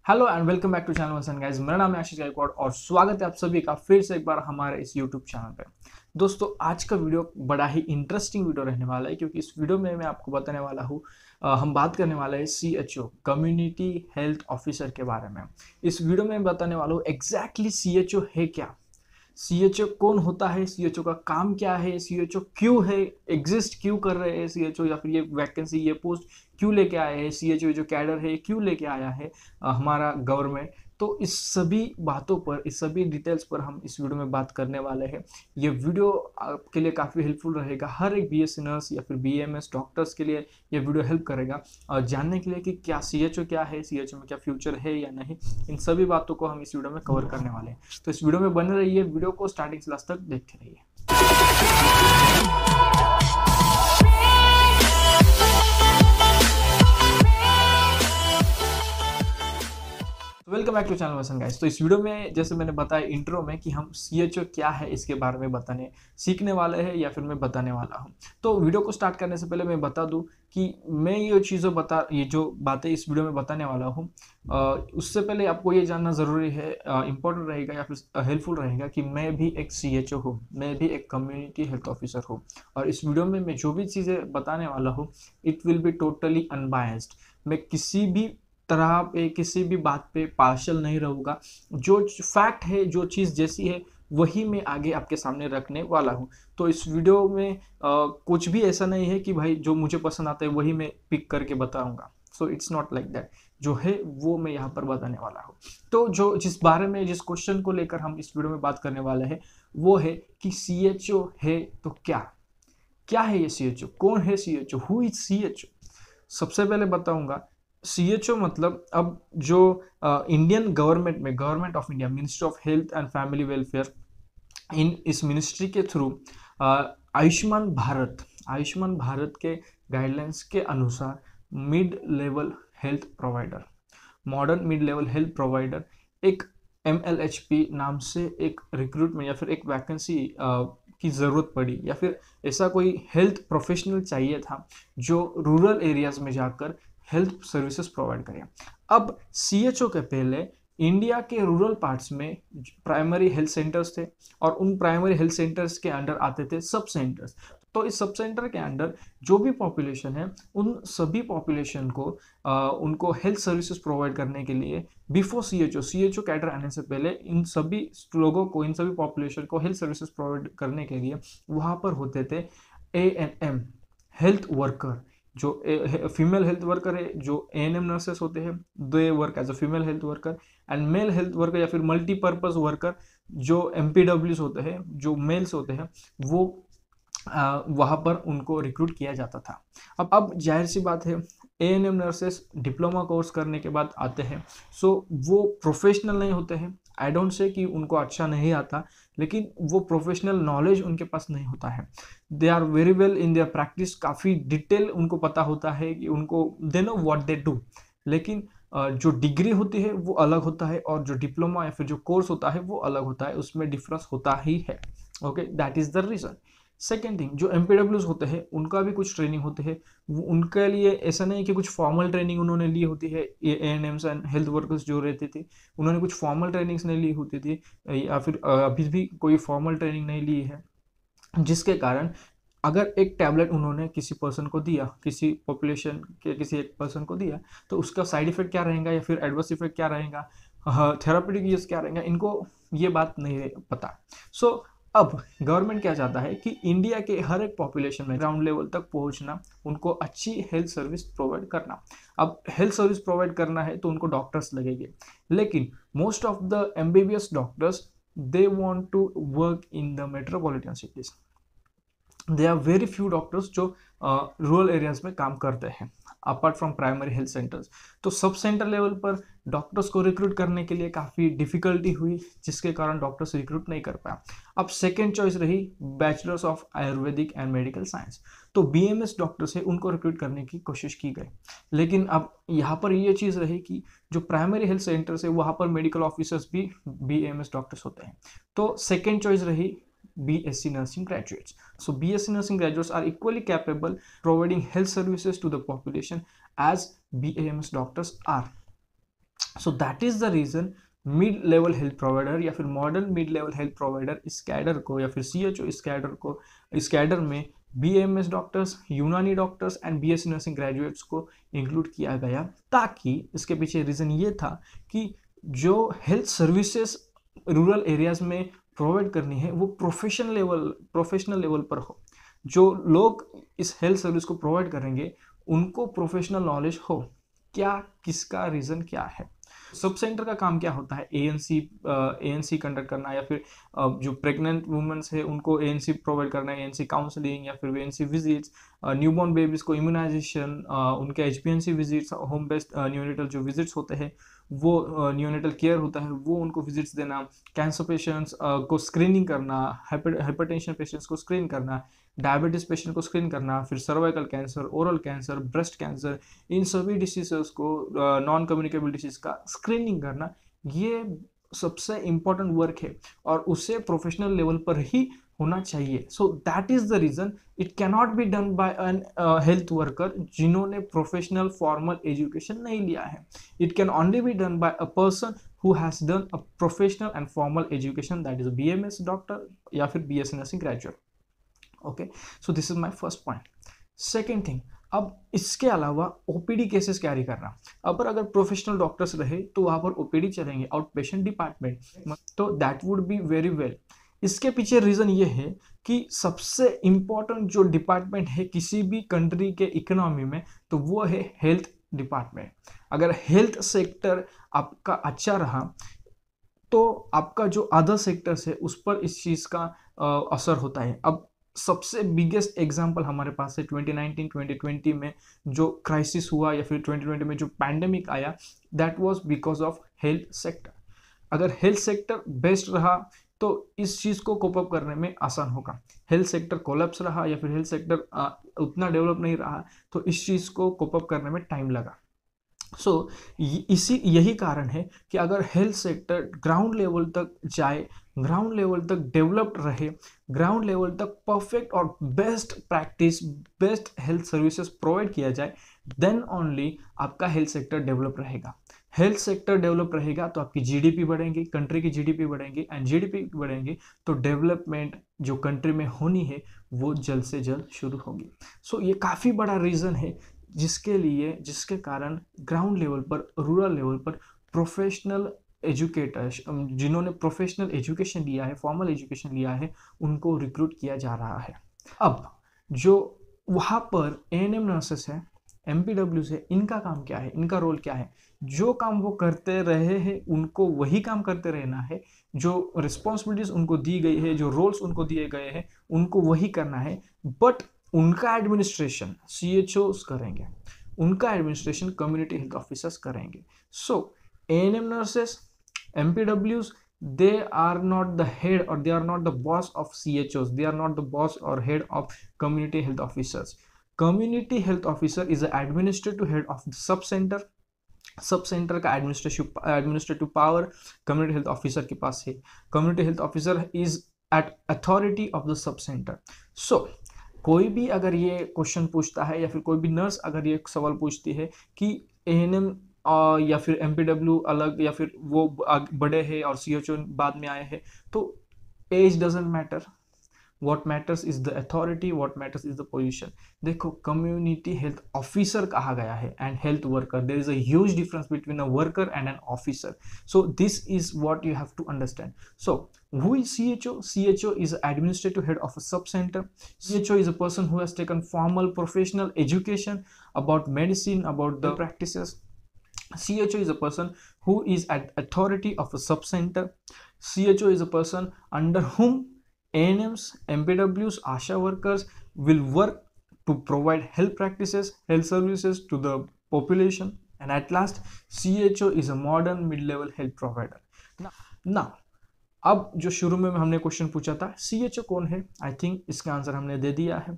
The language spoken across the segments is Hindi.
Hello and welcome back to channel once guys. मेरा नाम है आशीष गायकवाड़ और स्वागत है आप सभी का फिर से एक बार हमारे इस यूट्यूब चैनल पे। दोस्तों, आज का वीडियो बड़ा ही इंटरेस्टिंग वीडियो रहने वाला है क्योंकि इस वीडियो में मैं आपको बताने वाला हूँ, हम बात करने वाले हैं CHO कम्युनिटी हेल्थ ऑफिसर के बारे में। इस वीडियो में मैं बताने वाला हूँ एग्जैक्टली CHO है क्या, CHO कौन होता है, CHO का काम क्या है, CHO क्यों है, एग्जिस्ट क्यों कर रहे हैं CHO, या फिर ये वैकेंसी ये पोस्ट क्यों लेके आए हैं, CHO जो कैडर है क्यों लेके आया है हमारा गवर्नमेंट। तो इस सभी बातों पर, इस सभी डिटेल्स पर हम इस वीडियो में बात करने वाले हैं। ये वीडियो आपके लिए काफ़ी हेल्पफुल रहेगा, हर एक BSc नर्स या फिर BAMS डॉक्टर्स के लिए ये वीडियो हेल्प करेगा जानने के लिए कि क्या CHO क्या है, CHO में क्या फ्यूचर है या नहीं। इन सभी बातों को हम इस वीडियो में कवर करने वाले हैं। तो इस वीडियो में बने रहिए, वीडियो को स्टार्टिंग से लास्ट तक देखते रहिए। वेलकम बैक टू चैनल वसन गाइस। तो इस वीडियो में जैसे मैंने बताया इंट्रो में कि हम CHO क्या है इसके बारे में बताने सीखने वाले हैं या फिर मैं बताने वाला हूं। तो वीडियो को स्टार्ट करने से पहले मैं बता दूं कि मैं ये जो बातें इस वीडियो में बताने वाला हूं, उससे पहले आपको ये जानना ज़रूरी है, इंपॉर्टेंट रहेगा या फिर हेल्पफुल रहेगा कि मैं भी एक CHO हूँ, मैं भी एक कम्युनिटी हेल्थ ऑफिसर हूँ। और इस वीडियो में मैं जो भी चीज़ें बताने वाला हूँ, it will be totally unbiased. मैं किसी भी तरह पे, किसी भी बात पे पार्शियल नहीं रहूँगा। जो फैक्ट है, जो चीज़ जैसी है वही मैं आगे आपके सामने रखने वाला हूँ। तो इस वीडियो में कुछ भी ऐसा नहीं है कि भाई जो मुझे पसंद आता है वही मैं पिक करके बताऊँगा। So it's not like that. जो है वो मैं यहाँ पर बताने वाला हूँ। तो जो जिस बारे में, जिस क्वेश्चन को लेकर हम इस वीडियो में बात करने वाले हैं वो है कि CHO है तो क्या क्या है ये CHO, कौन है CHO, हु इज CHO। सबसे पहले बताऊंगा CHO मतलब, अब जो इंडियन गवर्नमेंट में, government of India, ministry of health and family welfare, इस मिनिस्ट्री के थ्रू आयुष्मान भारत के गाइडलाइंस के अनुसार mid level health provider, modern mid level health provider, एक MLHP नाम से एक रिक्रूटमेंट या फिर एक वैकेंसी की ज़रूरत पड़ी, या फिर ऐसा कोई हेल्थ प्रोफेशनल चाहिए था जो रूरल एरियाज में जाकर हेल्थ सर्विसेज प्रोवाइड करें। अब CHO के पहले इंडिया के रूरल पार्ट्स में प्राइमरी हेल्थ सेंटर्स थे और उन प्राइमरी हेल्थ सेंटर्स के अंडर आते थे सब सेंटर्स। तो इस सब सेंटर के अंडर जो भी पॉपुलेशन है, उन सभी पॉपुलेशन को उनको हेल्थ सर्विसेज प्रोवाइड करने के लिए बिफोर CHO कैडर आने से पहले इन सभी लोगों को, इन सभी पॉपुलेशन को हेल्थ सर्विसेज प्रोवाइड करने के लिए वहाँ पर होते थे ANM हेल्थ वर्कर। जो फीमेल हेल्थ वर्कर है, जो ANM नर्सेस होते हैं, they work as a female health worker. And male health worker या फिर मल्टीपर्पज वर्कर, जो MPWs होते हैं, जो मेल्स होते हैं, वो वहाँ पर उनको रिक्रूट किया जाता था। अब जाहिर सी बात है, ANM नर्सेस डिप्लोमा कोर्स करने के बाद आते हैं। सो वो प्रोफेशनल नहीं होते हैं। आई डोंट से कि उनको अच्छा नहीं आता, लेकिन वो प्रोफेशनल नॉलेज उनके पास नहीं होता है। They are very well in their practice, काफ़ी डिटेल उनको पता होता है कि उनको they know what they do. लेकिन जो डिग्री होती है वो अलग होता है और जो डिप्लोमा या फिर जो कोर्स होता है वो अलग होता है, उसमें डिफरेंस होता ही है। Okay, that is the reason. Second thing, जो MPWs होते हैं उनका भी कुछ ट्रेनिंग होते हैं। उनके लिए ऐसा नहीं कि कुछ फॉर्मल ट्रेनिंग उन्होंने ली होती है। ANMs एंड हेल्थ वर्कर्स जो रहते थे, उन्होंने कुछ फॉर्मल ट्रेनिंग्स नहीं ली होती थी, या फिर अभी भी कोई फॉर्मल ट्रेनिंग नहीं ली है। जिसके कारण अगर एक टैबलेट उन्होंने किसी पर्सन को दिया, किसी पॉपुलेशन के किसी एक पर्सन को दिया, तो उसका साइड इफेक्ट क्या रहेगा या फिर एडवर्स इफेक्ट क्या रहेगा, थेरापेटिक यूज क्या रहेगा, इनको ये बात नहीं पता। सो अब गवर्नमेंट क्या चाहता है कि इंडिया के हर एक पॉपुलेशन में ग्राउंड लेवल तक पहुंचना, उनको अच्छी हेल्थ सर्विस प्रोवाइड करना। अब हेल्थ सर्विस प्रोवाइड करना है तो उनको डॉक्टर्स लगेंगे, लेकिन most of the MBBS doctors, they want to work in the metropolitan cities. They are very few doctors जो रूरल एरियाज में काम करते हैं apart from primary health centres. तो सब सेंटर लेवल पर डॉक्टर्स को रिक्रूट करने के लिए काफ़ी डिफिकल्टी हुई, जिसके कारण डॉक्टर्स रिक्रूट नहीं कर पाया। अब सेकेंड चॉइस रही bachelors of Ayurvedic and medical science. तो BMS डॉक्टर्स है उनको रिक्रूट करने की कोशिश की गई, लेकिन अब यहाँ पर ये चीज़ रही कि जो प्राइमरी हेल्थ सेंटर्स है वहाँ पर मेडिकल ऑफिसर्स भी BMS डॉक्टर्स होते हैं। तो सेकेंड चॉइस रही BSc nursing graduates. So BSc nursing graduates are equally capable providing health services to the population as BAMS doctors are. So that is the reason mid level health provider या फिर modern mid level health provider इस कैडर को या फिर सीएचओ इस कैडर में BMS doctors, Unani doctors and BSc nursing graduates को इंक्लूड किया गया, ताकि इसके पीछे रीज़न ये था कि जो हेल्थ सर्विसेज रूरल एरियाज में प्रोवाइड करनी है वो प्रोफेशनल लेवल पर हो। जो लोग इस हेल्थ सर्विस को प्रोवाइड करेंगे उनको प्रोफेशनल नॉलेज हो क्या किसका रीज़न क्या है। सब सेंटर का काम क्या होता है, एएनसी कंडक्ट करना या फिर जो प्रेग्नेंट वुमेन्स है उनको एएनसी प्रोवाइड करना, एएनसी काउंसलिंग या फिर एएनसी विजिट्स, न्यूबॉर्न बेबीज को इम्यूनाइजेशन, उनके एचपीएनसी विजिट्स, होम बेस्ड न्यूनेटल जो विजिट्स होते हैं वो न्यूनेटल केयर होता है वो उनको विजिट्स देना, कैंसर पेशेंट्स को स्क्रीनिंग करना, हाइपरटेंशन पेशेंट्स को स्क्रीन करना, डायबिटीज पेशेंट को स्क्रीन करना, फिर cervical cancer, oral cancer, breast cancer, इन सभी डिसीजेस को, नॉन कम्युनिकेबल डिसीज का स्क्रीनिंग करना, ये सबसे इम्पोर्टेंट वर्क है और उसे प्रोफेशनल लेवल पर ही होना चाहिए। So that is the reason it cannot be done by an health worker जिन्होंने प्रोफेशनल फॉर्मल एजुकेशन नहीं लिया है। It can only be done by a person who has done a professional and formal education, that is a BMS doctor या फिर BSc nursing graduate. Okay, so this is my first point. Second thing, अब इसके अलावा ओपीडी केसेस कैरी करना। अगर प्रोफेशनल डॉक्टर्स रहे तो वहाँ पर ओपीडी चलेंगे, आउट पेशेंट डिपार्टमेंट, तो that would be very well. इसके पीछे रीज़न ये है कि सबसे इम्पॉर्टेंट जो डिपार्टमेंट है किसी भी कंट्री के इकोनॉमी में तो वो है हेल्थ डिपार्टमेंट। अगर हेल्थ सेक्टर आपका अच्छा रहा तो आपका जो अदर सेक्टर्स है उस पर इस चीज़ का असर होता है। अब सबसे बिगेस्ट एग्जांपल हमारे पास है 2019-2020 में जो क्राइसिस हुआ या फिर 2020 में जो पैंडेमिक आया, that was because of health sector. अगर हेल्थ सेक्टर बेस्ट रहा तो इस चीज़ को कोप अप करने में आसान होगा। हेल्थ सेक्टर कोलैप्स रहा या फिर हेल्थ सेक्टर उतना डेवलप नहीं रहा तो इस चीज़ को कोप अप करने में टाइम लगा। सो यही कारण है कि अगर हेल्थ सेक्टर ग्राउंड लेवल तक जाए, ग्राउंड लेवल तक डेवलप्ड रहे, ग्राउंड लेवल तक परफेक्ट और best practice, best health services provide किया जाए, देन ओनली आपका हेल्थ सेक्टर डेवलप रहेगा। हेल्थ सेक्टर डेवलप रहेगा तो आपकी जीडीपी बढ़ेंगी, कंट्री की जीडीपी बढ़ेंगी, एंड जीडीपी बढ़ेंगी तो डेवलपमेंट जो कंट्री में होनी है वो जल्द से जल्द शुरू होगी। सो ये काफ़ी बड़ा रीज़न है जिसके कारण ग्राउंड लेवल पर, रूरल लेवल पर प्रोफेशनल एजुकेटर्स जिन्होंने प्रोफेशनल एजुकेशन लिया है, फॉर्मल एजुकेशन लिया है, उनको रिक्रूट किया जा रहा है। अब जो वहाँ पर एएनएम नर्सेस है, एमपीडब्ल्यूज है, इनका काम क्या है, इनका रोल क्या है? जो काम वो करते रहे हैं उनको वही काम करते रहना है, जो रिस्पॉन्सिबिलिटीज उनको दी गई है, जो रोल्स उनको दिए गए हैं उनको वही करना है, बट उनका एडमिनिस्ट्रेशन CHOs करेंगे, उनका एडमिनिस्ट्रेशन कम्युनिटी हेल्थ ऑफिसर्स करेंगे। So ANM nurses, MPWs, they are not the head or they are not the boss of CHOs, they are not the boss or head of community health officers. Community health officer is the administrative head of the sub center, sub centre का administrative power community health officer के पास है। Community health officer is at authority of the sub centre. So कोई भी अगर ये क्वेश्चन पूछता है या फिर कोई भी नर्स अगर ये सवाल पूछती है कि एएनएम या फिर एमपीडब्ल्यू अलग या फिर वो बड़े हैं और CHO बाद में आए हैं, तो as doesn't matter, what matters is the authority, what matters is the position। देखो कम्युनिटी हेल्थ ऑफिसर कहा गया है and health worker, there is a huge difference between a worker and an officer. So this is what you have to understand. So who is CHO? CHO is administrative head of a sub center। CHO is a person who has taken formal professional education about medicine, about the practices। CHO is a person who is at authority of a sub center। CHO is a person under whom ANMs, MPWs, ASHA workers will work to provide health practices, health services to the population। And at last, CHO is a modern mid-level health provider। Now, अब जो शुरू में हमने क्वेश्चन पूछा था CHO कौन है, आई थिंक इसका आंसर हमने दे दिया है।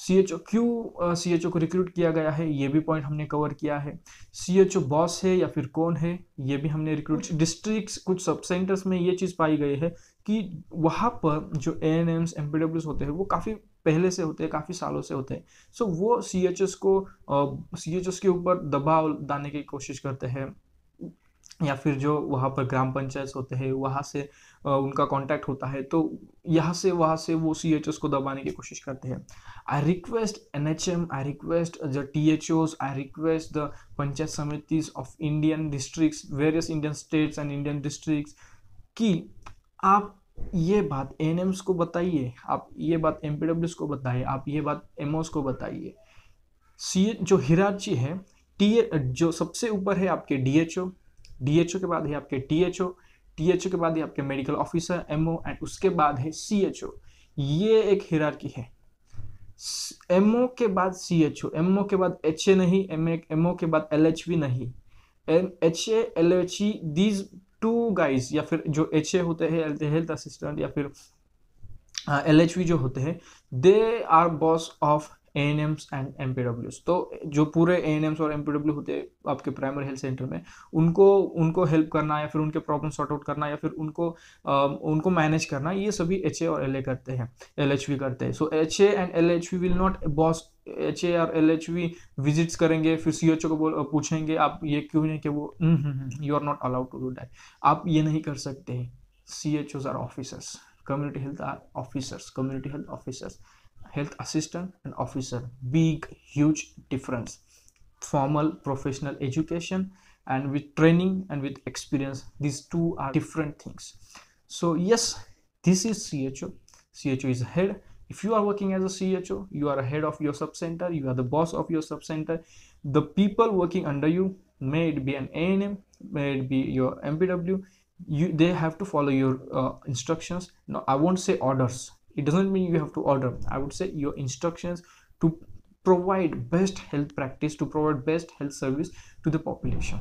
CHO क्यों CHO को रिक्रूट किया गया है ये भी पॉइंट हमने कवर किया है। CHO बॉस है या फिर कौन है ये भी हमने रिक्रूट, डिस्ट्रिक्ट्स कुछ सब सेंटर्स में ये चीज़ पाई गई है कि वहाँ पर जो ANMs, MPWs होते हैं वो काफ़ी पहले से होते हैं, काफ़ी सालों से होते हैं। सो वो CHOs के ऊपर दबाव डालने की कोशिश करते हैं, या फिर जो वहाँ पर ग्राम पंचायत होते हैं वहाँ से उनका कांटेक्ट होता है, तो यहाँ से वहाँ से वो CHOs को दबाने की कोशिश करते हैं। I request NHM, I request the THOs, I request the panchayat samitis of Indian districts, various Indian states and Indian districts कि आप ये बात ANMs को बताइए, आप ये बात MPWs को बताइए, आप ये बात MOs को बताइए। जो हिरार्ची है, जो सबसे ऊपर है आपके DHO के बाद है आपके THO के बाद है आपके मेडिकल ऑफिसर MO, एंड उसके बाद है CHO। ये एक हिरार्की है। MO के बाद CHO, MO के बाद HA नहीं, MO के बाद LHV नहीं, HA LHE these two guys, या फिर जो HA होते हैं हेल्थ असिस्टेंट, या फिर LHV जो होते हैं, they are boss of ANMs and MPWs। तो जो पूरे ANMs और MPW होते हैं आपके प्राइमरी हेल्थ सेंटर में, उनको हेल्प करना या फिर उनके प्रॉब्लम सॉर्ट आउट करना या फिर उनको मैनेज करना, ये सभी HA और LA करते हैं, LHV करते हैं। सो HA and LHV will not boss, HA और LHV विजिट्स करेंगे, फिर CHO को पूछेंगे आप ये क्यों नहीं, कि वो you are not allowed to do that, आप ये नहीं कर सकते हैं। CHOs are officers, community health are officers, community health officers, health assistant and officer, big huge difference, formal professional education and with training and with experience, these two are different things. So yes, this is CHO is a head. If you are working as a CHO, you are a head of your sub center, you are the boss of your sub center. The people working under you, may it be an ANM, may it be your MPW, they have to follow your instructions. No, I won't say orders. It doesn't mean you have to order. I would say your instructions to provide best health practice, to provide best health service to the population.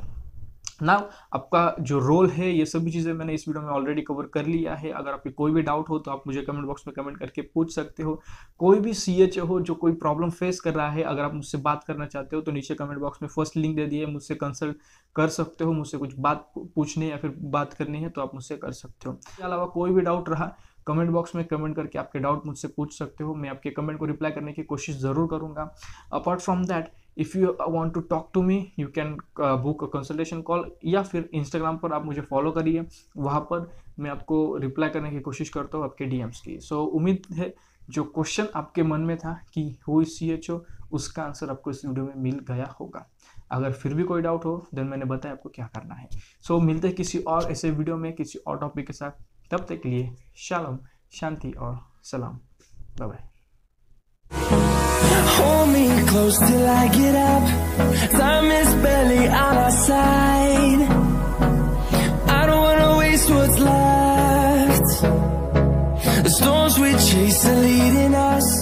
Now आपका जो रोल है, ये सभी चीज़ें मैंने इस वीडियो में ऑलरेडी कवर कर लिया है। अगर आपकी कोई भी डाउट हो तो आप मुझे कमेंट बॉक्स में कमेंट करके पूछ सकते हो। कोई भी CHO हो जो कोई प्रॉब्लम फेस कर रहा है, अगर आप मुझसे बात करना चाहते हो तो नीचे कमेंट बॉक्स में फर्स्ट लिंक दे दिए, मुझसे कंसल्ट कर सकते हो। मुझसे कुछ बात पूछनी या फिर बात करनी है तो आप मुझसे कर सकते हो। इसके अलावा कोई भी डाउट रहा, कमेंट बॉक्स में कमेंट करके आपके डाउट मुझसे पूछ सकते हो। मैं आपके कमेंट को रिप्लाई करने की कोशिश ज़रूर करूँगा। Apart from that, if you want to talk to me, you can book a consultation call, या फिर इंस्टाग्राम पर आप मुझे फॉलो करिए, वहाँ पर मैं आपको रिप्लाई करने की कोशिश करता हूँ आपके DMs की। सो उम्मीद है जो क्वेश्चन आपके मन में था कि हु इज CHO, उसका आंसर आपको इस वीडियो में मिल गया होगा। अगर फिर भी कोई डाउट हो देन मैंने बताया आपको क्या करना है। सो मिलते हैं किसी और ऐसे वीडियो में किसी और टॉपिक के साथ। तब तक के लिए शालोम, शांति और सलाम। Bye bye. Hold me close till I get up. Time is barely on our side. I don't wanna waste what's left. The storms we chase are leading us.